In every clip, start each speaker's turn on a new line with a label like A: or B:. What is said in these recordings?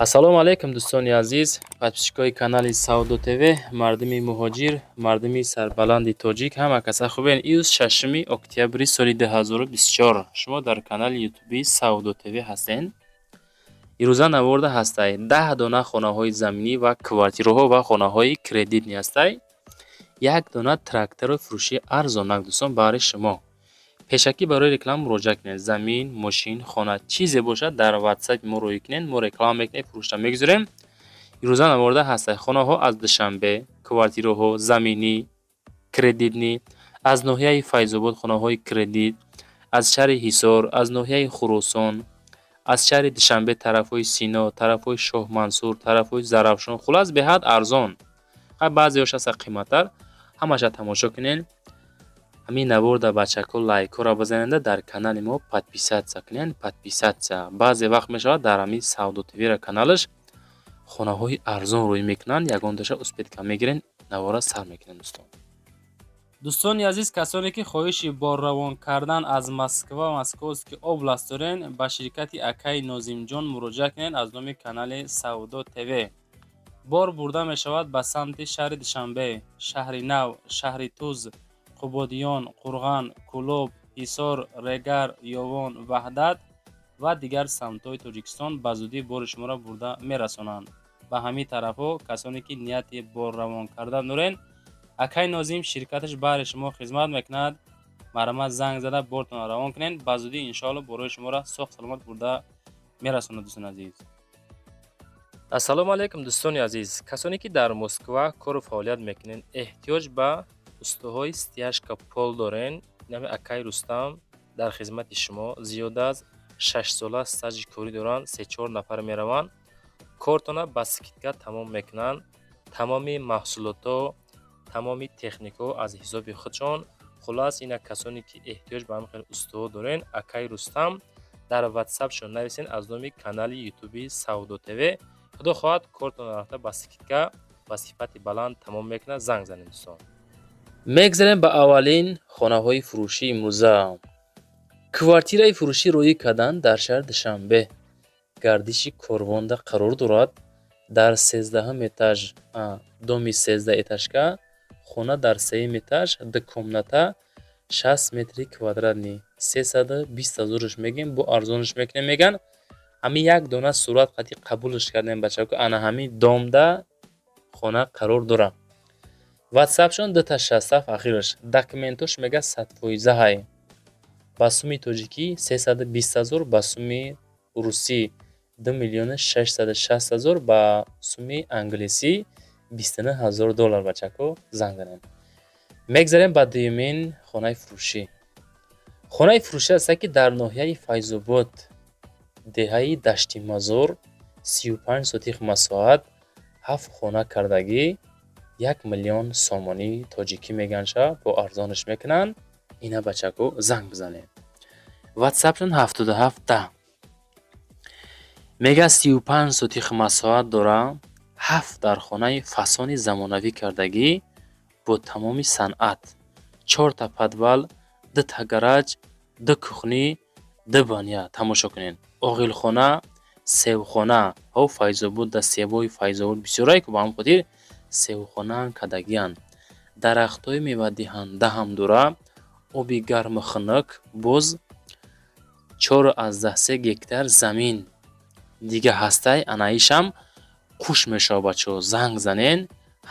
A: ассалому алайкум дӯстони азиз, подписчикои канали Саудо ТВ, мардуми муҳоҷир, мардуми сарбаланди тоҷик, ҳама каса хубен. Имрӯз 6 октябри соли 2024 шумо дар канали ютуби Саудо ТВ ҳастед. ирӯза наворда ҳастай 10 дона хонаҳои заминӣ ва квартираҳо ва хонаҳои кредитӣ ҳастай. Як дона трактори фурӯши арзонак дӯстон баҳри шумо. пешакӣ барои реклама муроҷиат кунед. Замин, мошин, хона чизе бошад дар WhatsApp мо рӯй кунед, мо реклама мекунем, фурӯшта мегузорем. ирӯза наворда ҳастай хонаҳо аз Душанбе, квартираҳо заминӣ, кредитнӣ, аз ноҳияи Файзобод хонаҳои кредит, аз шаҳри Ҳисор, аз ноҳияи Хурусон, аз шаҳри Душанбе, тарафҳои Сино, тарафҳои Шоҳмансур, тарафҳои Зарафшон, хулас беҳад арзон. баъзеҳош аста қиматтар. ҳамаша тамошо кунед. ҳамин наворда бачаҳко лайкҳоро бизанед, дар канали мо подписатсия кунед. Подписатсия баъзе вақт мешавад дар ҳамин Саудо ТВ каналаш хонаҳои арзон рӯй мекунанд. Ягон доша успетка мегирен, навора сар мекунем дӯстон. дӯстони азиз, касоне ки хоҳиши борравон кардан аз Москва ва Московский област дорен, ба ширкати акаи Нозимҷон муроҷиат кунед аз номи канали Саудо ТВ. бор бурда мешавад ба самти шаҳри Душанбе, шаҳри Нав, шаҳри Туз, Қубодиён, Қурған, Кӯлоб, Ҳисор, Регар, Ёвон, Ваҳдат ва дигар самтҳои Тоҷикистон ба зудӣ бори шуморо бурда мерасонанд. ба ҳамин тарафҳо касоне ки нияти бор равон кардан дорен, акай Нозим ширкаташ баҳри шумо хизмат мекунад. марама занг зада бортон равон кунед, ба зудӣ иншоалло борои шуморо соҳ саломат бурда мерасонад. дӯстони азиз, ассалому алайкум дӯстони азиз, касоне ки дар Москва кору фаъолият мекунед, эҳтиёҷ ба устуҳои стяжка пол дорен, нами акай Рустам дар хизмати шумо. Зиёда аз 6 сола стажи корӣ доранд, 3-4 нафар мераванд, кортона ба скидка тамом мекунанд. тамоми маҳсулото, тамоми технико аз ҳисоби худшон. хулас ина касоне ки эҳтиёҷ ба ҳамин устуҳо дорен, акай Рустам дар WhatsAppшон нависен аз номи канали ютуби Саудо ТВ. худо хоҳад кортона рафта ба скидка ба сифати баланд тамом мекунад. занг занед дӯстон. мегзарем ба аввалин хонаҳои фурӯши имрӯза. квартираи фурӯшӣ рӯи кардан дар шаҳри Душанбе, гардиши Корвонда қарор дорад. дар 13 этаж, доми 13 этажка хона дар 3 этаж, ду комната, 60 метри квадратни, 320,000 мегем, бо арзонаш мекунем. меган ҳамин як дона сурат қати қабулш кардем бачако, ана ҳамин домда хона қарор дорад. WhatsAppшон 260 ахираш, документош мега 100%. ҳай ба сумми тоҷикӣ 320,000, ба сумми русӣ 2,660,000, ба сумми англисӣ $29,000 бачако занг занем. мегзарем ба дуюмин хонаи фурӯшӣ. хонаи фурӯшӣ аст ки дар ноҳияи Файзобод, деҳаи Дашти Мазор, 35 сотиқ масоҳат, 7 хона кардагӣ, 1 миллион сомонӣ тоҷикӣ меганша, бо арзонаш мекунанд. ина бачако занг бизанед. WhatsAppшон 7710 мега 35 сотиқ масоҳат дора, 7 дар хонаи фасони замонавӣ кардагӣ бо тамоми санъат, 4 та подвал, 2 та гараж, 2 кухни, 2 баня. тамошо кунед. оғилхона, севхона ҳо Файзобод, да севои Файзобод бисёрае ки ба ҳам хотир севхонаан кадагиян. дарахтҳои мевадиҳанда ҳам дора, оби гарму хунук, боз 4,3 гектар замин дига ҳастай. анаишам қуш мешава бачо, занг занен.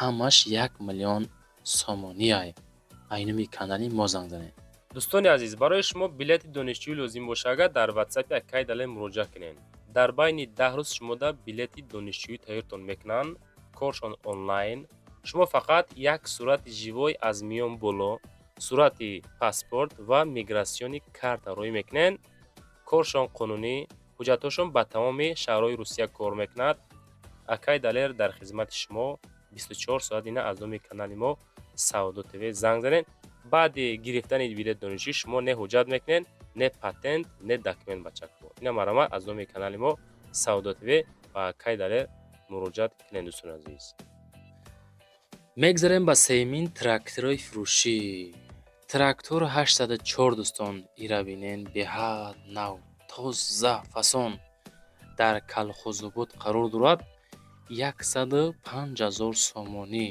A: ҳамаш 1 миллион сомонияй. айнуми канали мо занг занед. дӯстони азиз, барои шумо билети донишҷӯӣ лозим боша, агар дар WhatsApp акай дале муроҷиат кунед. дар байни 10 рӯз шумода билети донишҷӯӣ тайёртон мекунанд. коршон онлайн. шумо фақат як сурати живой аз миён боло, сурати паспорт ва миграсиони карта рӯй мекунед. коршон қонунӣ, ҳуҷҷатҳошон ба тамоми шаҳрҳои Русия кор мекунад. акай далер дар хизмати шумо 24 соат. ина аз номи канали мо Саудо ТВ занг занед. баъди гирифтани билет донишҷӯӣ шумо не ҳуҷҷат мекунед, не патент, не документ бачако. ина марамат аз номи канали мо Саудо ТВ ба акай далер муроҷиат кунед. дӯстони азиз, мегзарем ба сеюмин тракторои фурӯшӣ. трактор 804 дӯстон, ира бинен беҳад нав, тоза фасон. дар Калхозобод қарор дорад. 105,000 сомонӣ.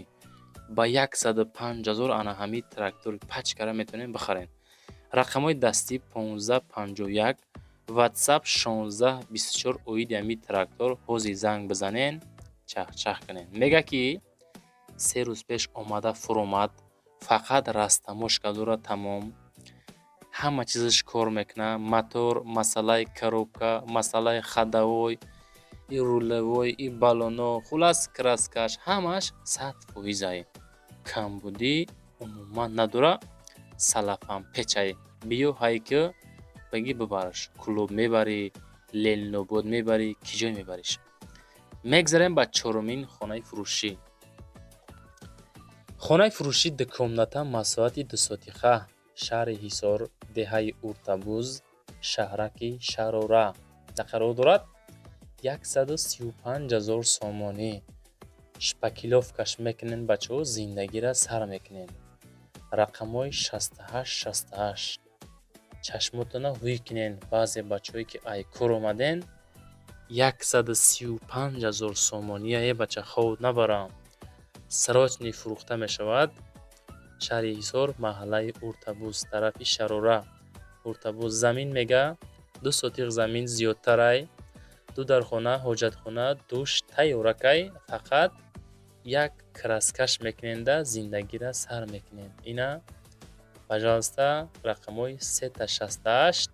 A: ба 105,000 ана ҳамин трактори пачкара метавонем бихарем. рақамҳои дастӣ 1551, ватсап 1624 оиди ҳамин трактор ҳозир занг бизанен, чахчах кунен. мега ки 3 рӯз пеш омада фуромад, фақат растамошка дорад тамом. ҳама чизаш кор мекуна. мотор, масъалаи коробка, масъалаи ходовой, и рулевой, и баллоно, хулас краскаш, ҳамаш 100%. камбудӣ умуман надора. салафам печай. биё ҳайки багӣ бибараш. Клуб мебарӣ, Ленинобод мебарӣ, киҷой мебариш. мегзарем ба чорумин хонаи фурӯшӣ. хонаи фурӯшӣ дукомната масоати дусотиха, шаҳри Ҳисор, деҳаи Уртабуз, шаҳраки Шарора қарор дорад. 135,000 сомонӣ. шпакиловкаш мекунен бачаҳо, зиндагиро сар мекунен. рақамҳои 6868. чашмотона ҳуй кунен. баъзе бачаҳое ки айкор омаден 135,000 сомония бача ховд набарам. срочни фурӯхта мешавад. шаҳри Ҳисор, маҳаллаи Уртабуз, тарафи Шарора. Уртабуз замин мега 2 сотиқ замин зиёдтарай. 2 дархона, ҳоҷатхона, душ тайёракай. фақат як краскаш мекуненда зиндагиро сар мекунен. ина пожалуйста рақамҳои 368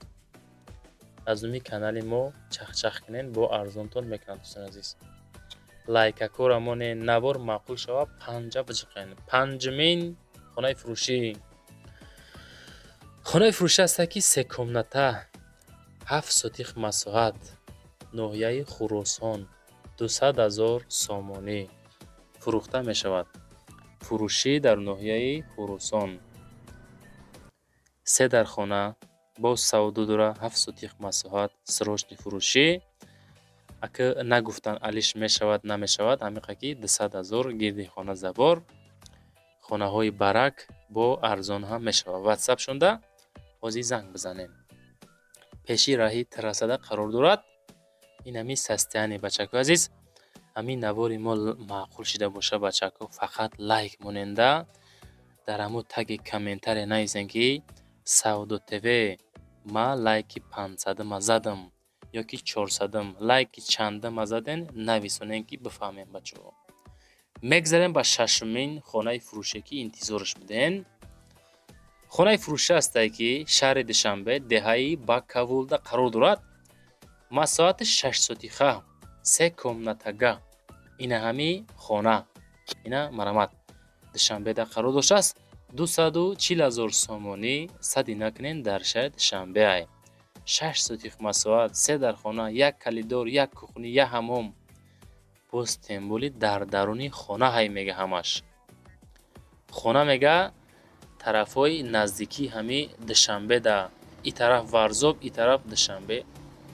A: аз уми канали мо чахчах кунен, бо арзонтон мекунад. дӯстон азиз, лайкакора монен, набор маъқул шава, панҷа биҷиқен. панҷумин хонаи фурӯшӣ. хонаи фурӯшӣ аст ки секомната, 7 сотиқ масоҳат, ноҳияи Хуросон, 200,000 сомонӣ фурӯхта мешавад. фурӯшӣ дар ноҳияи Хуросон. 3 дархона, боз савдо дора, 7 сотиқ масоҳат, срочни фурӯшӣ. ака нагуфтан алиш мешавад намешавад, ҳамиқа ки 200,000 гирди хона забор. хонаҳои барак бо арзон ҳам мешавад. ватсап шунда ҳозир занг бизанем. пеши раҳи трассада қарор дорад. ин ҳамин састяни бачако азиз. ҳамин навори мо маъқул шида боша бачако, фақат лайк моненда дар ҳамун таги комментаре нависен ки Савдо ТВ ма лайки 500-ма задам ё ки 400-м, лайки чандама заден нависонен ки бифаҳмем бачаҳо. мегзарем ба шашумин хонаи фурӯше ки интизораш будем. хонаи фурӯшӣ астае ки шаҳри Душанбе, деҳаи Бакавулда қарор дорад. масоҳати 6 сотиха, 3 комнатага. ина ҳами хона, ина марамат Душанбеда қарор доштааст. 240,000 сомонӣ сади накунен дар шаҳри Душанбе. 6 сотиқ масоҳат, 3 дархона, 1 калидор, 1 кухни, 1 ҳаммом. боз темболи дар даруни хона ҳай мега ҳамаш. хона мега тарафҳои наздикии ҳами Душанбеда. и тараф Варзоб, и тараф Душанбе.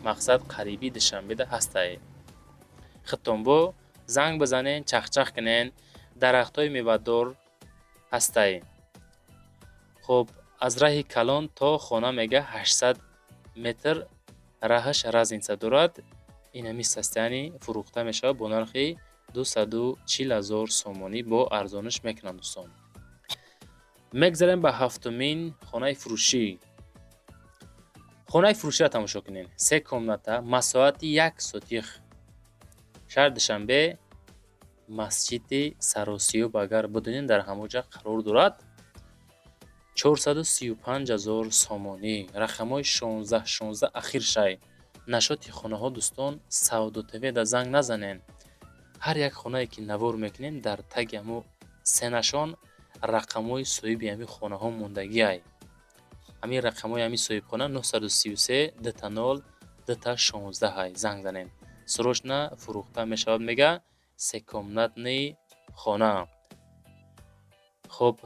A: мақсад қариби Душанбеда ҳастай. хитонбо занг бизанен, чахчах кунен. дарахтҳои мевадор ҳастай. хуб, аз раҳи Калон то хона мега 800 метр раҳаш разница дорад. ин ҳами састяни фурӯхта мешавад бо нархи 240,000 сомонӣ бо арзониш мекунанд. дӯстон, мегзарем ба ҳафтумин хонаи фурӯшӣ. хонаи фурӯширо тамошо кунед. 3 комната, масоҳати 1 сотиқ. шаҳри Душанбе, масҷиди Саросиёб агар бидонен дар ҳамонҷа қарор дорад. 435,000 сомонӣ. рақамҳои 16 ахир шай. нашоти хонаҳо дӯстон, Савдо ТВ да занг назанен. ҳар як хонае ки навор мекунем дар таги ҳамо сенашон рақамҳои соҳиби ҳамин хонаҳо мондагиай. ҳамин рақамҳои ҳамин соҳибхона 933 200 216 ҳай. занг занен. срочна фурӯхта мешавад мега секомнатни хона. хуб,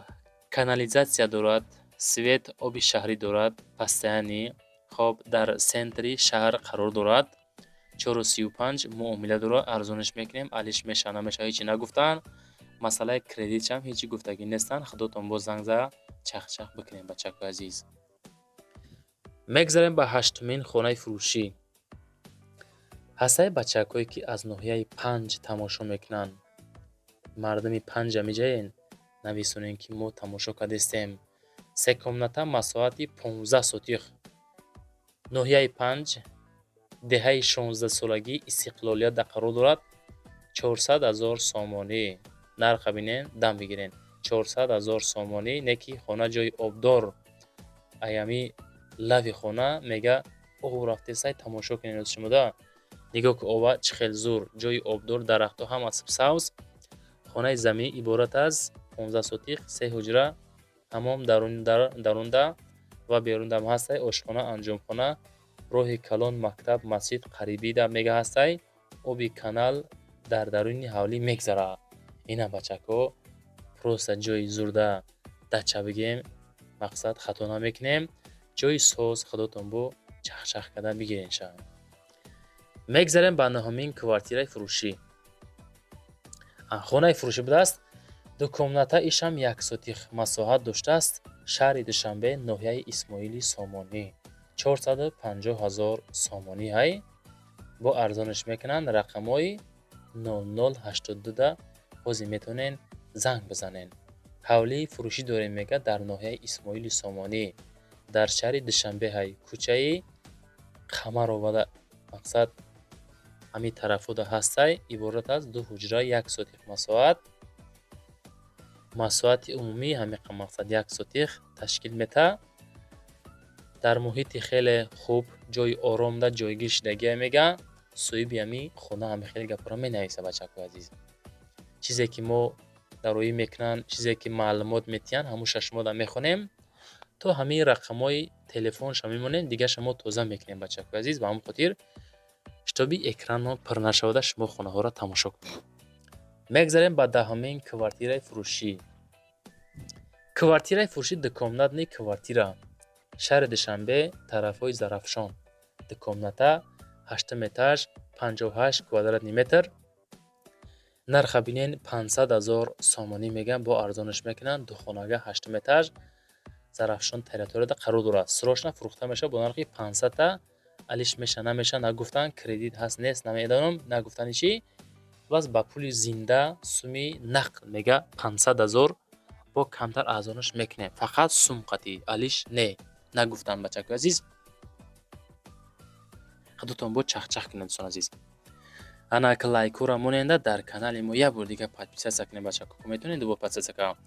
A: канализатсия дорад, свет, оби шаҳрӣ дорад, постоянӣ. хуб, дар сентри шаҳр қарор дорад. 435 муомила дорад, арзониш мекунем. алиш меша намеша ҳечи нагуфтан. масъалаи кредитчам ҳечи гуфтагӣ нестан. худотон боз занг зада чахчах бикунем бачако азиз. мегзарем ба ҳаштумин хонаи фурӯшӣ. ҳастаи бачакҳое ки аз ноҳияи Панҷ тамошо мекунанд, мардуми Панҷа меҷаен, нависонем ки мо тамошо кардестем. Се комната масоати 15 сотиқ. ноҳияи Панҷ деҳаи 16-солагӣ истиқлолият дар қарор дорад. 400,000 сомонӣ. нарха бинен, дам бигирен. 400,000 сомонӣ, не ки хона ҷои обдор. Аями лави хона мега об рафтесай тамошо кунед шумода. нигоҳ ки оба чӣ хел зур, ҷои обдор, дарахтҳо ҳама сабз. хонаи заминӣ иборат аз 15 сотиқ, 3 ҳуҷра, ҳамом дарунда ва берундам ҳастай, ошхона, анҷомхона, роҳи калон, мактаб, масҷид қарибида мега ҳастай. оби канал дар даруни ҳавлӣ мегзарад. ина бачакҳо просто ҷои зурда дача бигем, мақсад хато намекунем. ҷои соз худотон бо чахчах карда бигирен ша. мегзарем ба наҳумин квартираи фурӯшӣ. хонаи фурӯшӣ будааст. ду комната ишам 1 сотиқ масоҳат доштааст. шаҳри Душанбе, ноҳияи Исмоили Сомонӣ. 450,000 сомонӣ ҳай. бо арзонаш мекунанд. рақамҳои 0082 бозӣ метавонен занг бизанен. ҳавлии фурӯшӣ дорем мега дар ноҳияи Исмоили Сомонӣ, дар шаҳри Душанбе ҳай. кӯчаи Қамаровада, мақсад ҳамин тарафода ҳастай. иборат аз 2 ҳуҷра, 1 сотиқ масоҳат. масоҳати умумӣ ҳамиқа мақсад 1 сотиқ ташкил мета. дар муҳити хеле хуб, ҷои оромда ҷойгир шидагия мега. соҳиби ҳамин хона ҳами хеле гапҳоро менависа бачакҳои азиз. чизе ки мо дароӣ мекунанд, чизе ки маълумот метиҳанд, ҳамуша шумо да мехонем. то ҳамин рақамҳои телефонша мемонем, дига шумо тоза мекунем бачакҳои азиз. ба ҳамин хотир шитоби экранно пир нашавада шумо хонаҳоро тамошо кунед. мегзарем ба даҳумин квартираи фурӯшӣ. квартираи фурӯшӣ дукомнатни квартира. шаҳри Душанбе, тарафҳои Зарафшон. дукомната 8 этаж, 58 квадратный метр. нарха бинен 500,000 сомонӣ мегӯянд, бо арзонаш мекунанд. ду хонага 8 этаж, Зарафшон территорияда қарор дорад. срочно фурӯхта мешавад бо нархи 500-та. алиш меша намеша нагуфтан, кредит ҳаст нест намедонам, нагуфтани чӣ. бас ба пули зинда суми нақд мега 500,000, бо камтар арзонаш мекунем. фақат сум қатӣ, алиш не нагуфтан бачакҳои азиз. худотон бо чахчах кунед дӯстон азиз. ана ки лайкура моненда дар канали мо як бор дига подписатсия кунед бачакҳо. метавонед дубор подписатсия кунед.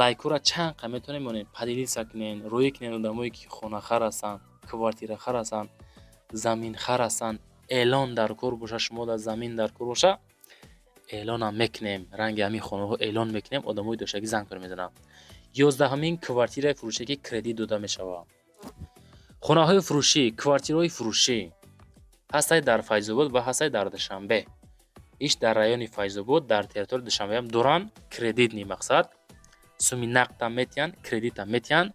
A: лайкура чанд қа метавонед монед поделитсия кунед, рӯи кунед одамое ки хонахар ҳастанд, квартирахар ҳастанд, заминхар ҳастанд. эълон дар кор боша, шумо дар замин дар кор боша, эълонам мекунем. ранги ҳамин хонаҳо эълон мекунем, одамои доштагӣ занг пир мезанам. 11-ҳамин квартираи фурӯшӣ ки кредит дода мешавад. хонаҳои фурӯшӣ, квартираҳои фурӯшӣ ҳастай дар Файзобод ва ҳастай дар Душанбе. иш дар райони Файзобод, дар территорияи Душанбе ҳам доранд. кредитни мақсад суми нақдам метиҳанд, кредитам метиҳанд.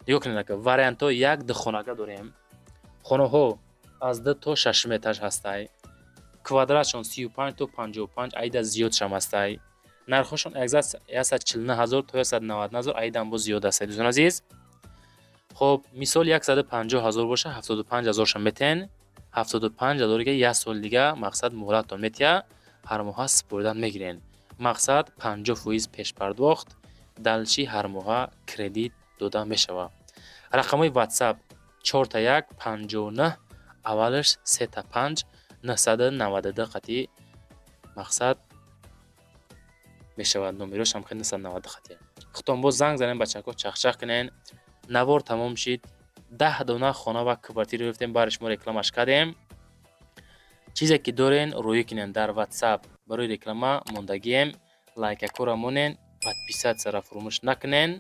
A: нигоҳ кунед ака вариантҳои 1-2 хонага дорем. хонаҳо аз 2 то 6 этаж ҳастай. квадратшон 35 то 55, айда зиёдшам ҳастай. нархошон 149,000 то 190,000, айдам бо зиёд ҳастай дӯстон азиз. хоб мисол 150,000 боша 75,000 шам метен. 75,000 га як сол дига мақсад муҳлатон метиҳа, ҳар моҳа супоридан мегирен. мақсад 50% пешпардохт, далчи ҳар моҳа кредит дода мешавад. рақамҳои WhatsApp 41 59 аввалаш 35 992 қатӣ мақсад мешавад. номерош ҳам хеле 992 қатӣ. худтон бо занг занем бачакҳо, чахчах кунен. навор тамом шид. 10 дона хона ва квартира гирифтем, бари шумо рекламаш кардем. чизе ки дорен рӯӣ кунен дар WhatsApp. барои реклама мондагием. лайкакора монен, подписатсияра фуромӯш накунен.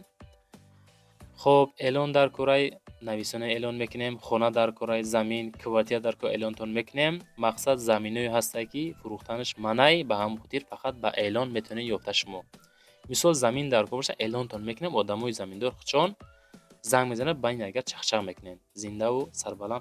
A: хоб эълон дар кораи нависона эълон мекунем. хона дар кораи замин, квартира дар кораи эълонтон мекунем. мақсад заминое ҳастае ки фурӯхтанаш манъай, ба ҳамон хотир фақат ба эълон метавонед ёфта шумо. мисол замин дар кор боша, эълонтон мекунем. одамои заминдор худшон занг мезанад, ба ин агар чахчах мекунен. зиндаву сарбаланд.